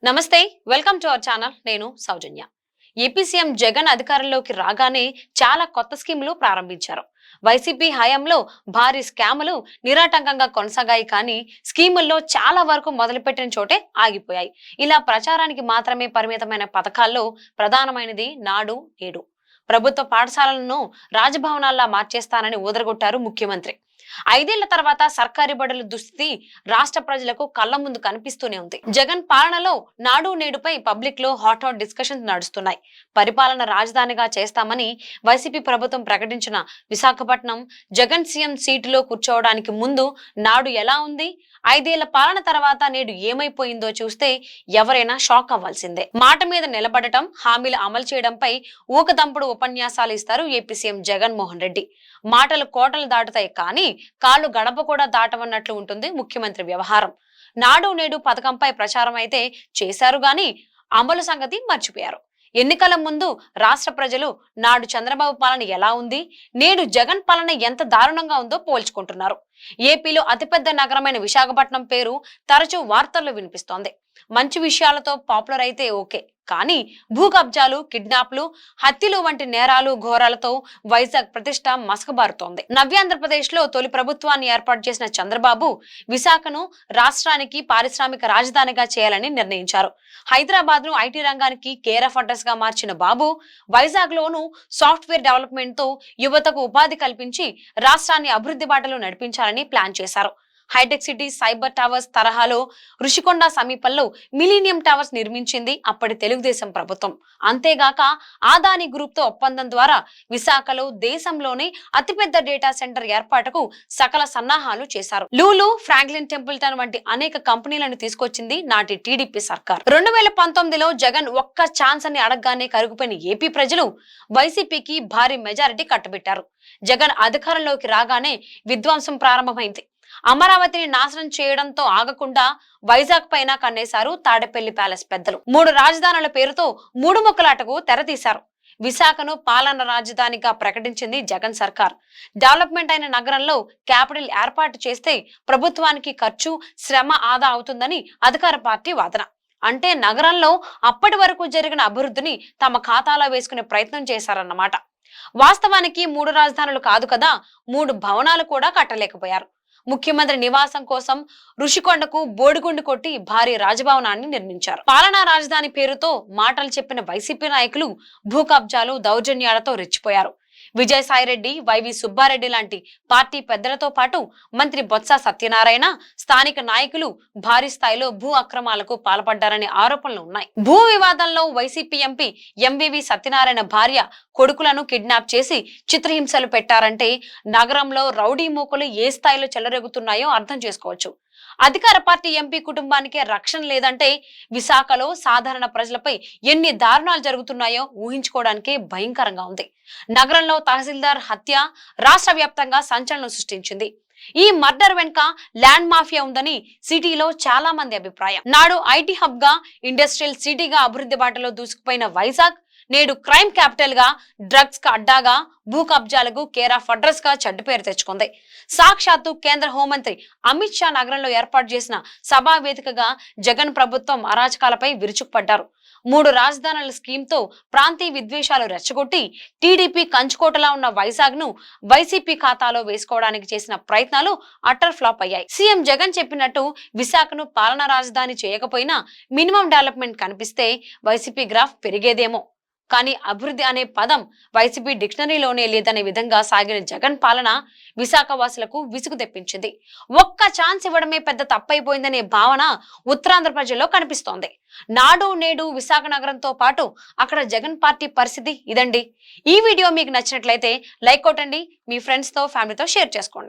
నమస్తే, welcome to our channel. నేను సౌజన్య. AP CM Jagan అధికారంలోకి రాగానే చాలా కొత్త స్కీములు ప్రారంభించారు. వైసీపీ హయాంలో భారీ స్కాములు నిరాటంకంగా కొనసాగాయి, కానీ స్కీముల్లో చాలా వరకు మొదలుపెట్టిన చోటే ఆగిపోయాయి. ఇలా ప్రచారానికి మాత్రమే పరిమితమైన పథకాల్లో ప్రధానమైనది నాడు నేడు. ప్రభుత్వ పాఠశాలలను రాజభవనాల్లా మార్చేస్తానని ఊదరగొట్టారు ముఖ్యమంత్రి. 5 ఏళ్ల తర్వాత సర్కారీ బడుల దుస్థితి రాష్ట్ర ప్రజలకు కళ్ల ముందు కనిపిస్తూనే ఉంది. జగన్ పాలనలో నాడు నేడుపై పబ్లిక్ లో హాట్ డిస్కషన్స్ నడుస్తున్నాయి. పరిపాలన రాజధానిగా చేస్తామని వైసీపీ ప్రభుత్వం ప్రకటించిన విశాఖపట్నం జగన్ సీఎం సీటులో కూర్చోవడానికి ముందు నాడు ఎలా ఉంది, 5 ఏళ్ల పాలన తర్వాత నేడు ఏమైపోయిందో చూస్తే ఎవరైనా షాక్ అవ్వాల్సిందే. మాట మీద నిలబడటం, హామీలు అమలు చేయడంపై ఊకదంపుడు ఉపన్యాసాలు ఇస్తారు ఏపీ సీఎం జగన్ మోహన్ రెడ్డి. మాటలు కోటలు దాటుతాయి, కానీ కాళ్ళు గడప కూడా దాటవన్నట్లు ఉంటుంది ముఖ్యమంత్రి వ్యవహారం. నాడు నేడు పథకంపై ప్రచారం అయితే చేశారు, గాని అమలు సంగతి మర్చిపోయారు. ఎన్నికల ముందు రాష్ట్ర ప్రజలు నాడు చంద్రబాబు పాలన ఎలా ఉంది, నేడు జగన్ పాలన ఎంత దారుణంగా ఉందో పోల్చుకుంటున్నారు. ఏపీలో అతిపెద్ద నగరమైన విశాఖపట్నం పేరు తరచూ వార్తల్లో వినిపిస్తోంది. మంచి విషయాలతో పాపులర్ అయితే ఓకే, కానీ భూ కబ్జాలు, కిడ్నాప్లు, హత్యలు వంటి నేరాలు ఘోరాలతో వైజాగ్ ప్రతిష్ట మసకబారుతోంది. నవ్యాంధ్రప్రదేశ్ లో తొలి ప్రభుత్వాన్ని ఏర్పాటు చేసిన చంద్రబాబు విశాఖను రాష్ట్రానికి పారిశ్రామిక రాజధానిగా చేయాలని నిర్ణయించారు. హైదరాబాద్ ను ఐటీ రంగానికి కేర్ ఆఫ్ అడ్రస్ గా మార్చిన బాబు వైజాగ్ లోను సాఫ్ట్వేర్ డెవలప్మెంట్ తో యువతకు ఉపాధి కల్పించి రాష్ట్రాన్ని అభివృద్ధి బాటలో నడిపించాలని ప్లాన్ చేశారు. హైటెక్ సిటీ సైబర్ టవర్స్ తరహాలో రుషికొండ సమీపంలో మిలీనియం టవర్స్ నిర్మించింది అప్పటి తెలుగుదేశం ప్రభుత్వం. అంతేగాక ఆదాని గ్రూప్ తో ఒప్పందం ద్వారా విశాఖలో దేశంలోనే అతిపెద్ద డేటా సెంటర్ ఏర్పాటుకు సకల సన్నాహాలు చేశారు. లూలు, ఫ్రాంక్లిన్ టెంపుల్టన్ వంటి అనేక కంపెనీలను తీసుకొచ్చింది నాటి టీడీపీ సర్కార్. 2019లో జగన్ ఒక్క ఛాన్స్ అని అడగగానే కరుగుపోయిన ఏపీ ప్రజలు వైసీపీకి భారీ మెజారిటీ కట్టబెట్టారు. జగన్ అధికారంలోకి రాగానే విధ్వంసం ప్రారంభమైంది. అమరావతిని నాశనం చేయడంతో ఆగకుండా వైజాగ్ పైన కన్నేశారు తాడేపల్లి ప్యాలెస్ పెద్దలు. 3 రాజధానుల పేరుతో 3 ముక్కలాటకు తెరతీశారు. విశాఖను పాలన రాజధానిగా ప్రకటించింది జగన్ సర్కార్. డెవలప్మెంట్ అయిన నగరంలో క్యాపిటల్ ఏర్పాటు చేస్తే ప్రభుత్వానికి ఖర్చు, శ్రమ ఆదా అవుతుందని అధికార పార్టీ వాదన. అంటే నగరంలో అప్పటి వరకు జరిగిన అభివృద్ధిని తమ ఖాతాలో వేసుకునే ప్రయత్నం చేశారన్నమాట. వాస్తవానికి 3 రాజధానులు కాదు కదా, 3 భవనాలు కూడా కట్టలేకపోయారు. ముఖ్యమంత్రి నివాసం కోసం ఋషికొండకు బోడిగుండు కొట్టి భారీ రాజభవనాన్ని నిర్మించారు. పాలనా రాజధాని పేరుతో మాటలు చెప్పిన వైసీపీ నాయకులు భూ కబ్జాలు, దౌర్జన్యాలతో రెచ్చిపోయారు. విజయసాయిరెడ్డి, వైవి సుబ్బారెడ్డి లాంటి పార్టీ పెద్దలతో పాటు మంత్రి బొత్స సత్యనారాయణ, స్థానిక నాయకులు భారీ స్థాయిలో భూ అక్రమాలకు పాల్పడ్డారనే ఆరోపణలు ఉన్నాయి. భూ వివాదంలో వైసీపీ ఎంపీ ఎంవివి సత్యనారాయణ భార్య, కొడుకులను కిడ్నాప్ చేసి చిత్రహింసలు పెట్టారంటే నగరంలో రౌడీ మూకలు ఏ స్థాయిలో చెలరేగుతున్నాయో అర్థం చేసుకోవచ్చు. అధికార పార్టీ ఎంపీ కుటుంబానికే రక్షణ లేదంటే విశాఖలో సాధారణ ప్రజలపై ఎన్ని దారుణాలు జరుగుతున్నాయో ఊహించుకోవడానికే భయంకరంగా ఉంది. నగరంలో తహసీల్దార్ హత్య రాష్ట్ర వ్యాప్తంగా సంచలనం సృష్టించింది. ఈ మర్డర్ వెనుక ల్యాండ్ మాఫియా ఉందని సిటీలో చాలా మంది అభిప్రాయం. నాడు ఐటీ హబ్ గా, ఇండస్ట్రియల్ సిటీగా అభివృద్ధి బాటలో దూసుకుపోయిన వైజాగ్ నేడు క్రైమ్ క్యాపిటల్ గా, డ్రగ్స్ కు అడ్డాగా, భూ కబ్జాలకు కేర్ ఆఫ్ అడ్రస్ గా చెడ్డ పేరు తెచ్చుకుంది. సాక్షాత్తు కేంద్ర హోంమంత్రి అమిత్ షా నగరంలో ఏర్పాటు చేసిన సభా వేదికగా జగన్ ప్రభుత్వం అరాచకాలపై విరుచుకుపడ్డారు. 3 రాజధానుల స్కీమ్ తో ప్రాంతీయ విద్వేషాలు రెచ్చగొట్టి టీడీపీ కంచుకోటలా ఉన్న వైజాగ్ ను వైసీపీ ఖాతాలో వేసుకోవడానికి చేసిన ప్రయత్నాలు అటర్ ఫ్లాప్ అయ్యాయి. సీఎం జగన్ చెప్పినట్టు విశాఖను పాలనా రాజధాని చేయకపోయినా మినిమం డెవలప్మెంట్ కనిపిస్తే వైసీపీ గ్రాఫ్ పెరిగేదేమో. కానీ అభివృద్ధి అనే పదం వైసీపీ డిక్షనరీలోనే లేదనే విధంగా సాగిన జగన్ పాలన విశాఖ వాసులకు విసుగు తెప్పించింది. ఒక్క ఛాన్స్ ఇవ్వడమే పెద్ద తప్పైపోయిందనే భావన ఉత్తరాంధ్ర ప్రజల్లో కనిపిస్తోంది. నాడు నేడు విశాఖ నగరంతో పాటు అక్కడ జగన్ పార్టీ పరిస్థితి ఇదండి. ఈ వీడియో మీకు నచ్చినట్లయితే లైక్ కొట్టండి, మీ ఫ్రెండ్స్ తో, ఫ్యామిలీతో షేర్ చేసుకోండి.